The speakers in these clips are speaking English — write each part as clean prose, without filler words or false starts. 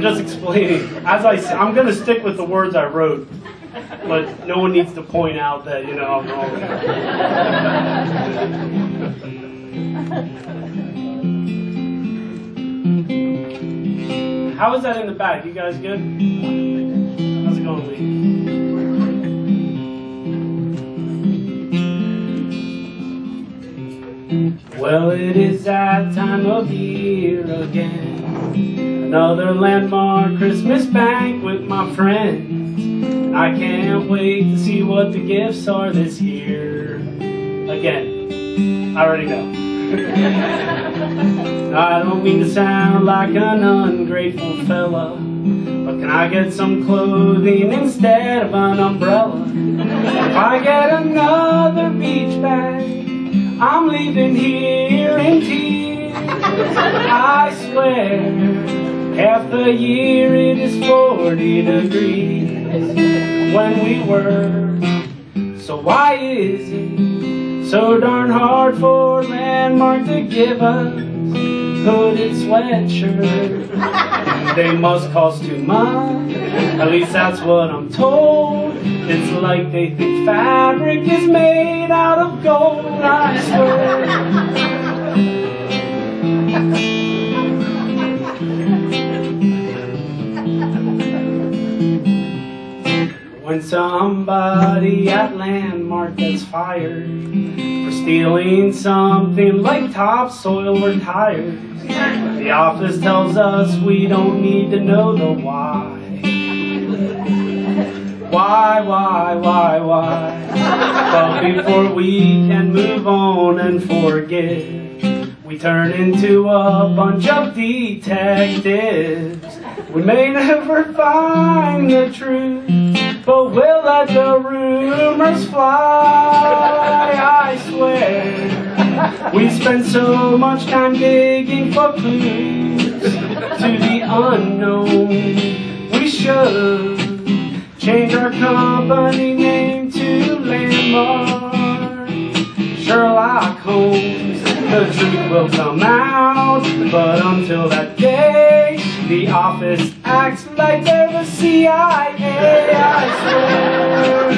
just explaining. As I'm going to stick with the words I wrote, but no one needs to point out that, you know, I'm wrong. How is that in the back? You guys good? How's it going, Lee? Well, it is that time of year again. Another landmark Christmas banquet, my friends. I can't wait to see what the gifts are this year. Again, I already know. I don't mean to sound like an ungrateful fella, but can I get some clothing instead of an umbrella? If I get another beach bag, I'm leaving here in tears. I swear, half the year it is 40 degrees when we work. So why is it so darn hard for Landmark to give us hooded sweatshirts? They must cost too much, at least that's what I'm told. It's like they think fabric is made out of gold, I swear. When somebody at Landmark gets fired for stealing something like topsoil or tires, the office tells us we don't need to know the why. Why? But before we can move on and forgive, we turn into a bunch of detectives. We may never find the truth, but we'll let the rumors fly. I swear, we spend so much time digging for clues to the unknown. We should change our company name to Landmark. Sherlock Holmes, the truth will come out, but until that day, the office acts like they're the CIA, I swear.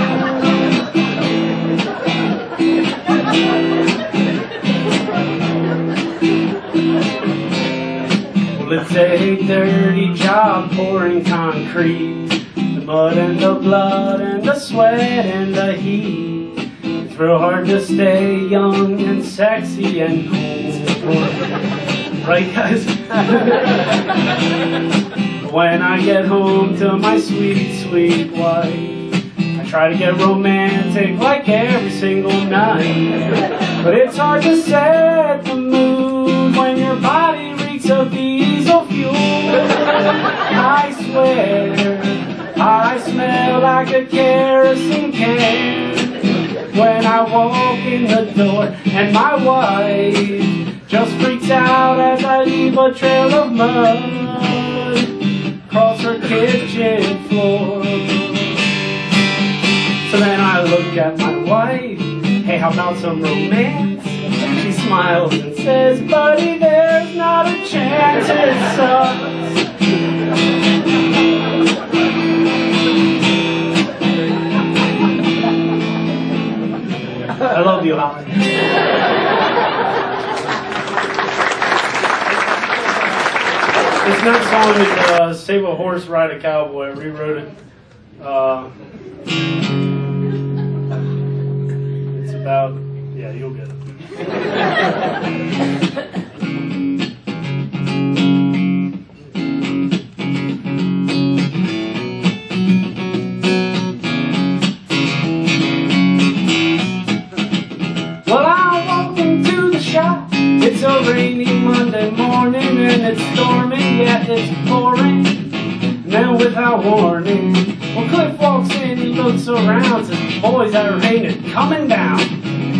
Well, it's a dirty job pouring concrete. The mud and the blood and the sweat and the heat. It's real hard to stay young and sexy and cool. Right, guys? When I get home to my sweet, sweet wife, I try to get romantic like every single night. But it's hard to set the mood when your body reeks of diesel fuel. I swear, I smell like a kerosene can when I walk in the door, and my wife just freaks out as I leave a trail of mud across her kitchen floor. So then I look at my wife, hey, how about some romance? She smiles and says, buddy, there's not a chance, it sucks. I love you, Holly. This next song is Save a Horse, Ride a Cowboy. I rewrote it. It's about, yeah, you'll get it. Well, I walk into the shop. It's a rainy Monday morning and it's storming, yeah, it's pouring. Then without warning, well, Cliff walks in, he looks around, says, boys, that rain is coming down.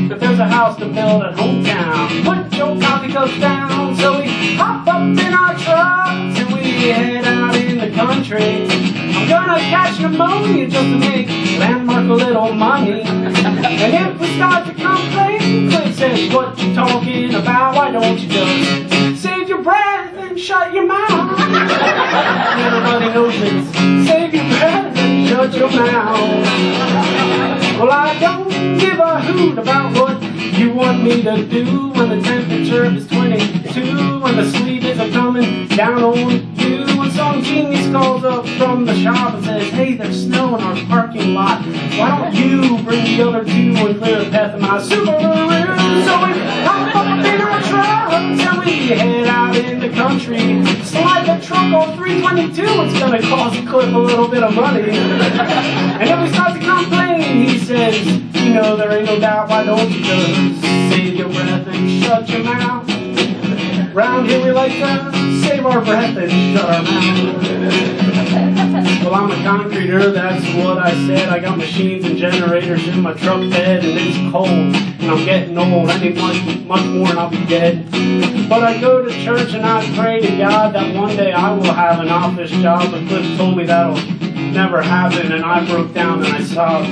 But there's a house to build at hometown. Put your coffee cups down. So we hop up in our trucks and we head out in the country. I'm gonna catch pneumonia just to make Landmark a little money. And if we start to complain, Cliff says, what you talking about? Why don't you just save your breath and shut your mouth? knows it's save your breath and shut your mouth. Well, I don't give a hoot about what you want me to do when the temperature is 22, when the sleet is coming down on you, when some genius calls up from the shop and says, hey, there's snow in our parking lot. Why don't you bring the other two and clear the path of my Subaru? So we hop up in our trucks and we head out in the country. Slide the truck on 322, it's gonna cost Cliff a little bit of money. And then we start to complain, he says, you know there ain't no doubt, why don't you just save your breath and shut your mouth? Round here we like to save our breath and shut our mouth. Well, I'm a concreter, that's what I said. I got machines and generators in my truck bed, and it's cold, and I'm getting old. I need much more and I'll be dead. But I go to church and I pray to God that one day I will have an office job, but Cliff told me that'll never happen, and I broke down and I sobbed.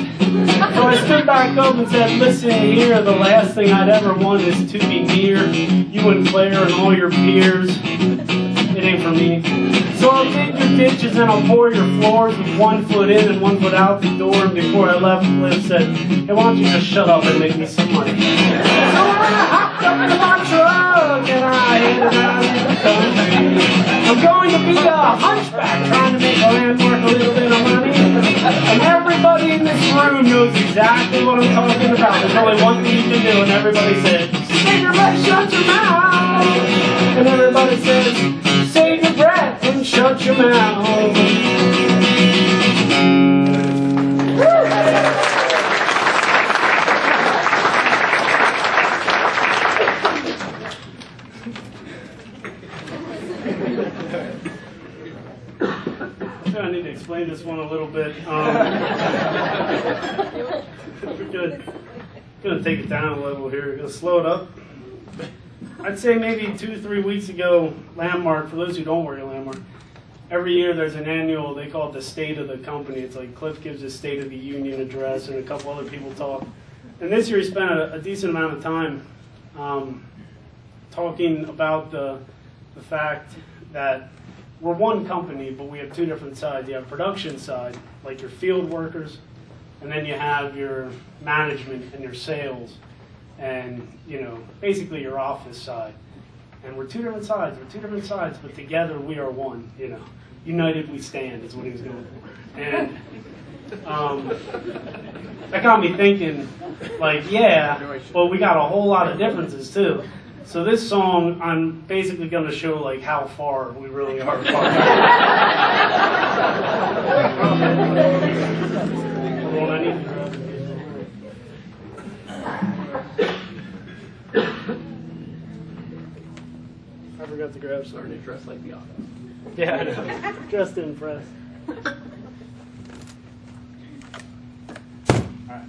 So I stood back up and said, listen here, the last thing I'd ever want is to be near you and Claire and all your peers. It ain't for me. So I'll dig your ditches and I'll pour your floors with 1 foot in and 1 foot out the door. And before I left, Cliff said, hey, why don't you just shut up and make me some money? So I hopped up in my truck and I headed out in the country. I'm going to be a hunchback trying to make a landmark a little bit of money. And everybody in this room knows exactly what I'm talking about. There's only one thing you can do, and everybody says, save your breath, shut your mouth. And everybody says, save your breath and shut your mouth. I need to explain this one a little bit. We're gonna take it down a level here. We're gonna slow it up. I'd say maybe 2 or 3 weeks ago, Landmark, for those who don't work at Landmark, every year there's an annual, they call it the State of the Company. It's like Cliff gives a State of the Union address and a couple other people talk. And this year he spent a decent amount of time talking about the fact that we're one company, but we have 2 different sides. You have production side, like your field workers, and then you have your management and your sales, and basically your office side. And we're 2 different sides. We're 2 different sides, but together we are one. United we stand is what he was going for. And that got me thinking, like, yeah, but we got a whole lot of differences too. So this song, I'm basically going to show like how far we really are apart. Hold on, I need to grab it. I forgot to grab something. Starting to dress like the office. Yeah, I know. Dressed to impress. Alright.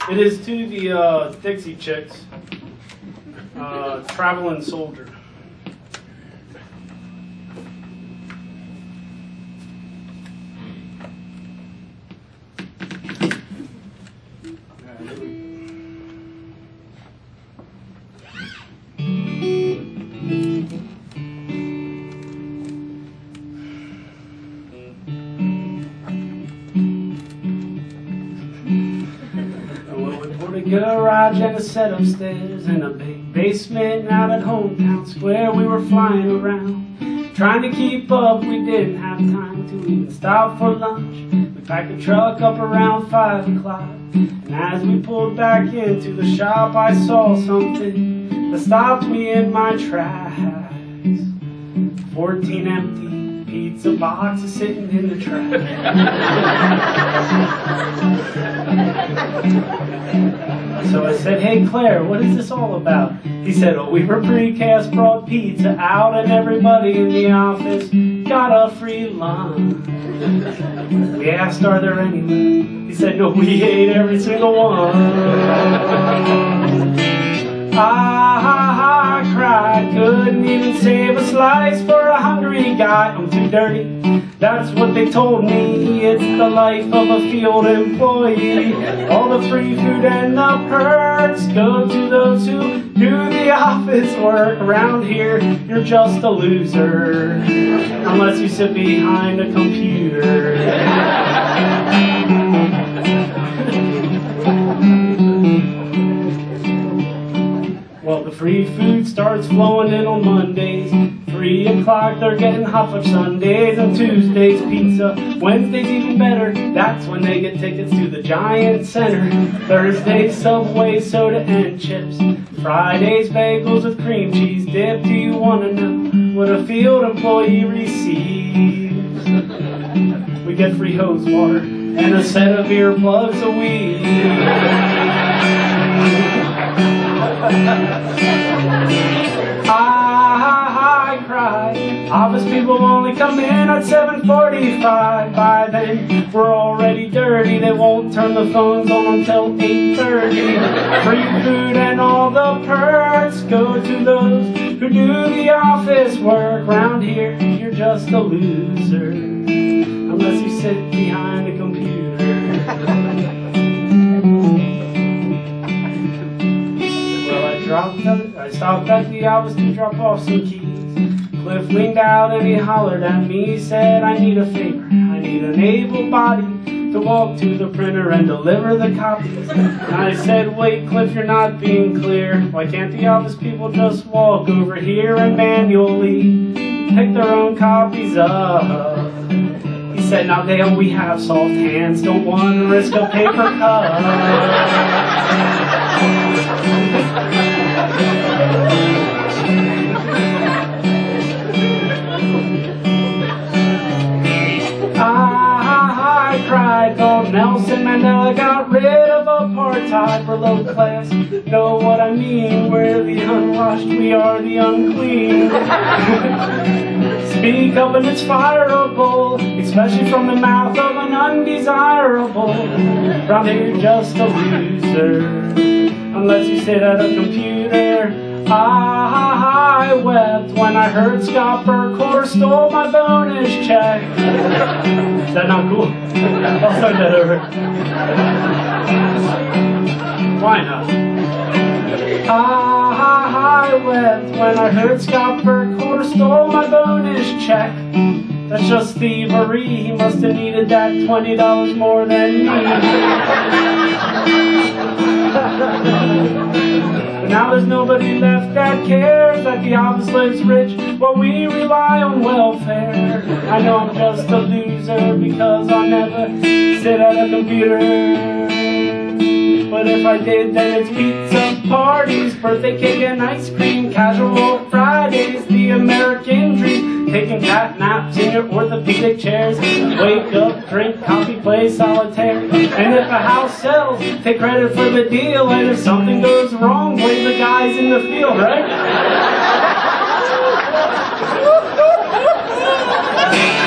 It is to the Dixie Chicks, Traveling Soldier. Garage and a set of stairs and a big basement out at Hometown Square. We were flying around, trying to keep up. We didn't have time to even stop for lunch. We packed the truck up around 5 o'clock, and as we pulled back into the shop, I saw something that stopped me in my tracks. 14 empty pizza boxes sitting in the trash. So I said, hey Claire, what is this all about? He said, oh, we were precast, brought pizza out, and everybody in the office got a free lunch. We asked, are there any left? He said, no, we ate every single one. I cried, couldn't even save a slice for a hungry guy. I'm too dirty, that's what they told me. It's the life of a field employee. All the free food and the perks go to those who do the office work. Around here, you're just a loser, unless you sit behind a computer. Well, the free food starts flowing in on Mondays. 3 o'clock, they're getting hot for Sundays. And Tuesdays, pizza. Wednesdays, even better. That's when they get tickets to the Giant Center. Thursdays, Subway, soda, and chips. Fridays, bagels with cream cheese dip. Do you want to know what a field employee receives? We get free hose water and a set of earplugs a week. I cried. Office people only come in at 7:45. By then, we're already dirty. They won't turn the phones on until 8:30. Free food and all the perks go to those who do the office work. Round here, you're just a loser, unless you sit behind a computer. I stopped at the office to drop off some keys. Cliff leaned out and he hollered at me. He said, I need a favor. I need an able body to walk to the printer and deliver the copies. And I said, wait, Cliff, you're not being clear. Why can't the office people just walk over here and manually pick their own copies up? He said, now Dale, we have soft hands. Don't want to risk a paper cut. I cried, though Nelson Mandela got rid of apartheid. We're low class, know what I mean. We're the unwashed, we are the unclean. Speak up and it's fireable, especially from the mouth of an undesirable. Round here you're just a loser, unless you sit at a computer. I wept when I heard Scott Burkor stole my bonus check. Is that not cool? I'll start that over. Why not? I wept when I heard Scott Burkor stole my bonus check. That's just thievery. He must have needed that $20 more than me. But now there's nobody left that cares that the office lives rich while we rely on welfare. I know I'm just a loser because I'll never sit at a computer. But if I did, then it's pizza parties, birthday cake and ice cream, casual Fridays, the American dream, taking cat naps in your orthopedic chairs, wake up, drink coffee, play solitaire. And if a house sells, take credit for the deal, and if something goes wrong, blame the guys in the field, right?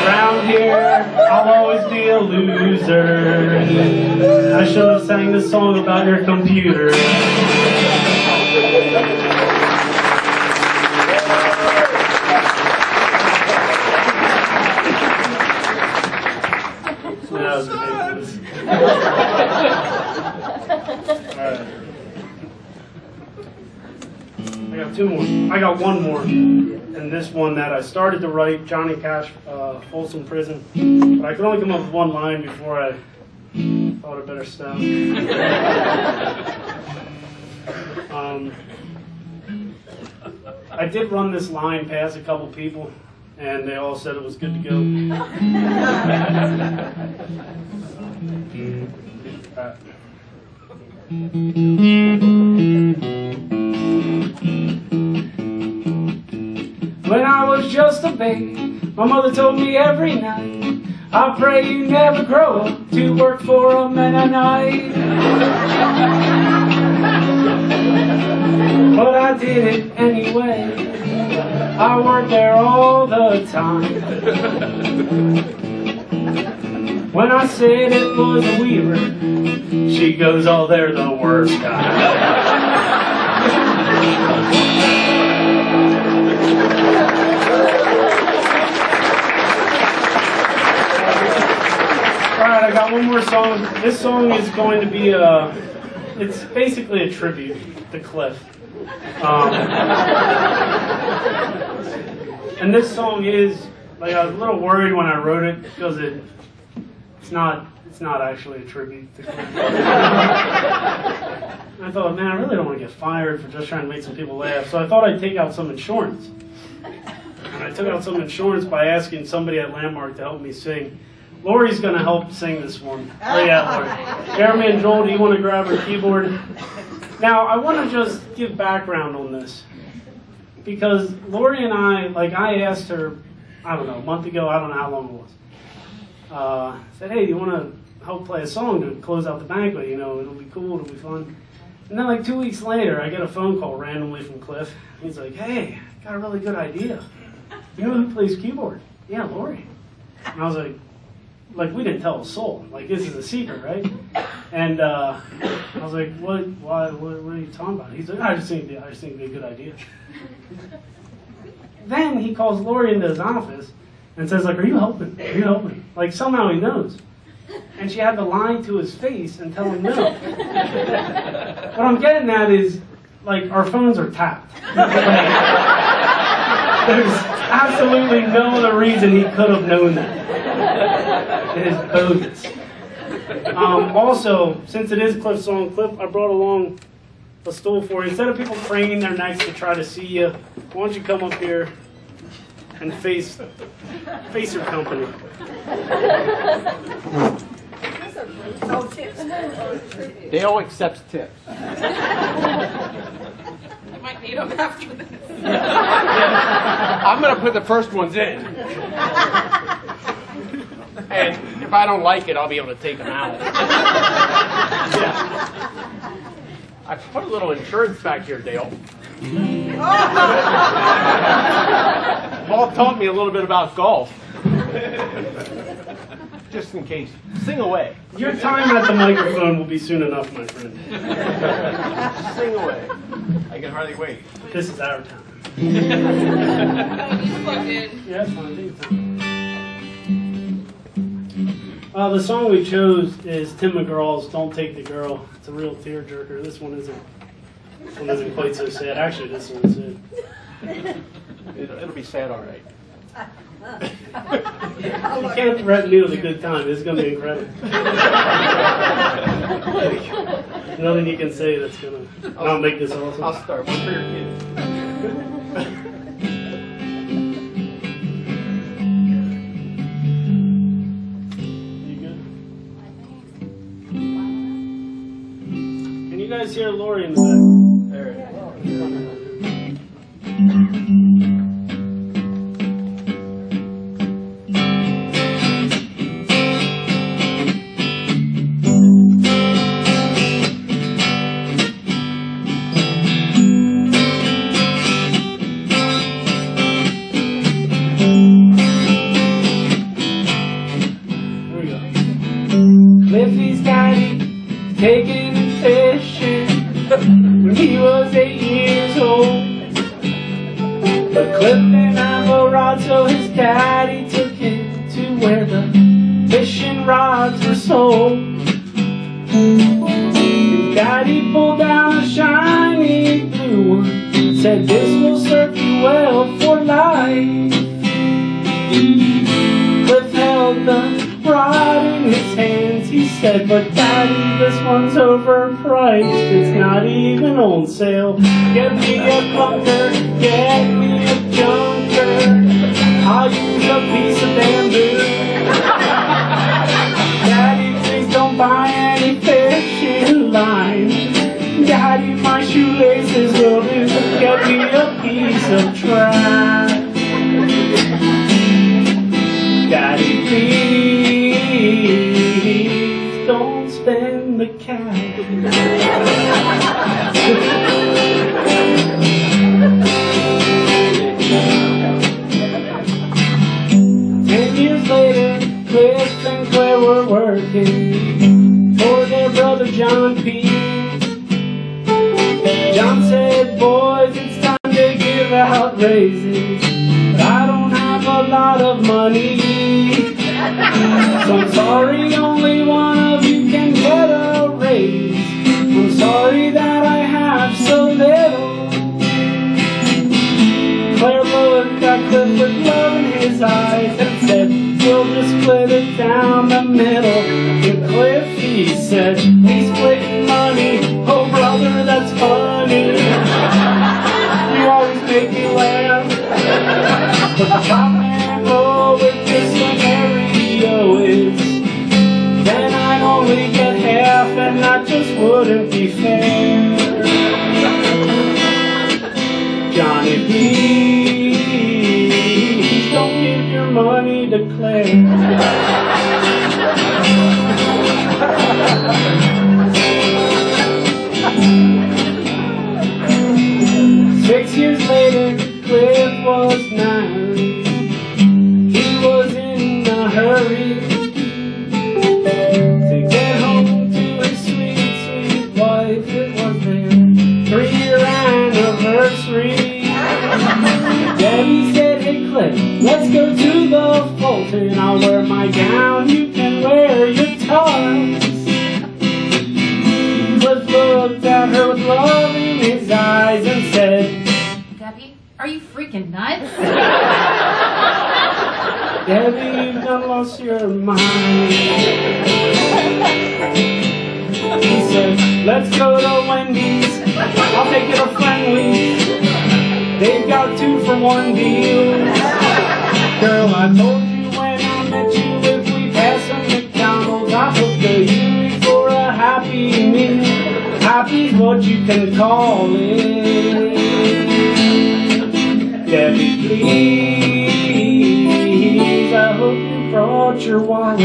Around here, I'll always be a loser. I should have sang this song about your computer. That was ridiculous. Alright. I got two more. I got one more. And this one that I started to write, Johnny Cash, Folsom Prison. But I could only come up with one line before I thought it better stop. I did run this line past a couple people, and they all said it was good to go. When I was just a baby, my mother told me every night, I pray you never grow up to work for a Mennonite. But I did it anyway. I worked there all the time. When I said it was a Weaver, she goes, oh, they're the worst guy. I got one more song. This song is going to be it's basically a tribute to Cliff. And this song is, like, I was a little worried when I wrote it because it's not actually a tribute to Cliff. I thought, man, I really don't want to get fired for just trying to make some people laugh. So I thought I'd take out some insurance. And I took out some insurance by asking somebody at Landmark to help me sing. Lori's going to help sing this one. Oh yeah, Lori. Jeremy and Joel, do you want to grab her keyboard? Now, I want to just give background on this. Because Lori and I asked her, I don't know, a month ago, I don't know how long it was. Said, hey, do you want to help play a song to close out the banquet? You know, it'll be cool, it'll be fun. And then like 2 weeks later, I get a phone call randomly from Cliff. He's like, hey, I got a really good idea. You know who plays keyboard? Yeah, Lori. And I was like, we didn't tell a soul. Like, this is a secret, right? And I was like, what are you talking about? He's like, I just think it'd be a good idea. Then he calls Lori into his office and says, like, are you helping? Are you helping? Like, somehow he knows. And she had to lie to his face and tell him no. What I'm getting at is, like, our phones are tapped. There's absolutely no other reason he could have known that. It is bogus. Also, since it is Cliff's song, Cliff, I brought along a stool for you. Instead of people craning their necks to try to see you, why don't you come up here and face your company. Dale accepts tips. I might need them after this. I'm going to put the first ones in. And if I don't like it, I'll be able to take them out. Yeah. I put a little insurance back here, Dale. Paul taught me a little bit about golf. Just in case. Sing away. Your time at the microphone will be soon enough, my friend. Sing away. I can hardly wait. This is our time. He's plugged in. Yeah, it's fine. Take your time. The song we chose is Tim McGraw's "Don't Take the Girl." It's a real tearjerker. This one isn't quite so sad. Actually, this one's sad. It'll be sad, all right. You can't threaten me with a good time. This is going to be incredible. Nothing you can say that's going to not make this awesome. I'll start. One for your kids. You good? Can you guys hear Lori in the back? There it is. Cliffy's daddy taking him fishing when he was 8 years old. But Cliff didn't have a rod, so his daddy took him to where the fishing rods were sold. His daddy pulled down a shiny blue one, said this will serve you well for life. Cliff held the rod in his hands, he said, but Daddy, this one's overpriced. It's not even on sale. Get me a clunker, get me a junker. I'll use a piece of bamboo. Daddy, please don't buy any fishing line. Daddy, my shoelaces will do. Get me a piece of trash. Daddy, please don't spend the cash. 10 years later, Cliff and Claire were working for their brother John P. John said, boys, it's time to give out raises, but I don't have a lot of money. So I'm sorry, only split it down the middle. And Cliff, he said, we split money. Oh brother, that's funny. You always make me laugh. But the top roll with this scenario is, then I'd only get half, and that just wouldn't be fair. Johnny, please don't give your money to Claire. 6 years later, Cliff was married. He was in a hurry to get home to his sweet, sweet wife. It was their 3-year anniversary. Debbie said, hey Cliff, let's go to the Fulton. I'll wear my gown, you can wear your tux. Cliff looked at her with love in his eyes and said, Debbie, are you freaking nuts? Debbie, you've done lost your mind. He said, let's go to Wendy's, I'll take you to Friendly's. They've got 2-for-1 deals. Girl, I told you when I met you, if we pass a McDonald's, I'll book the Huey for a Happy Meal. Happy's what you can call it. Debbie, please, I hope you brought your wallet.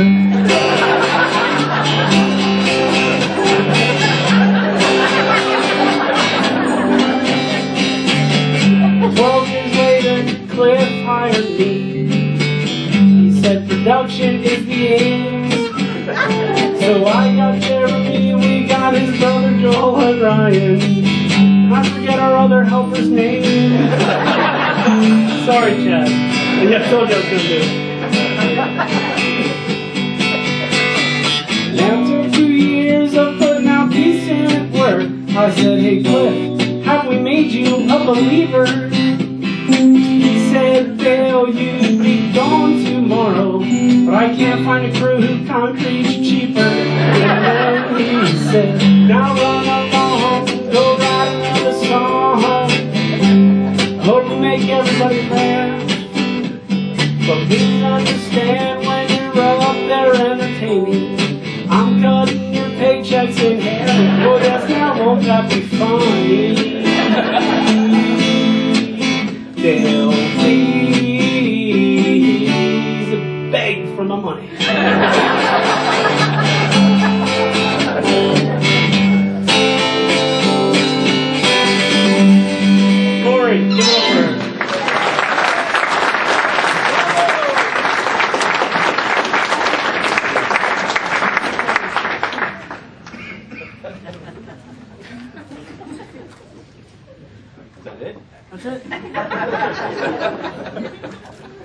12 years later, Cliff hired me. He said production is the aim. So I got Jeremy, we got his brother Joel and Ryan. I forget our other helper's name. Sorry, Chad. I told you I was going to do it. After 2 years of putting out decent work, I said, hey Cliff, have we made you a believer? He said, Dale, you'd be gone tomorrow, but I can't find a crew who concrete's cheaper. And then he said, now run along, go write another song. Hope we make everybody laugh. But please understand when you're up there entertaining, I'm cutting your paychecks in half. Oh yes, now won't that be funny? Dale, please beg for my money. Corey, come over. Is that it? That's it.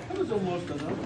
That was almost enough.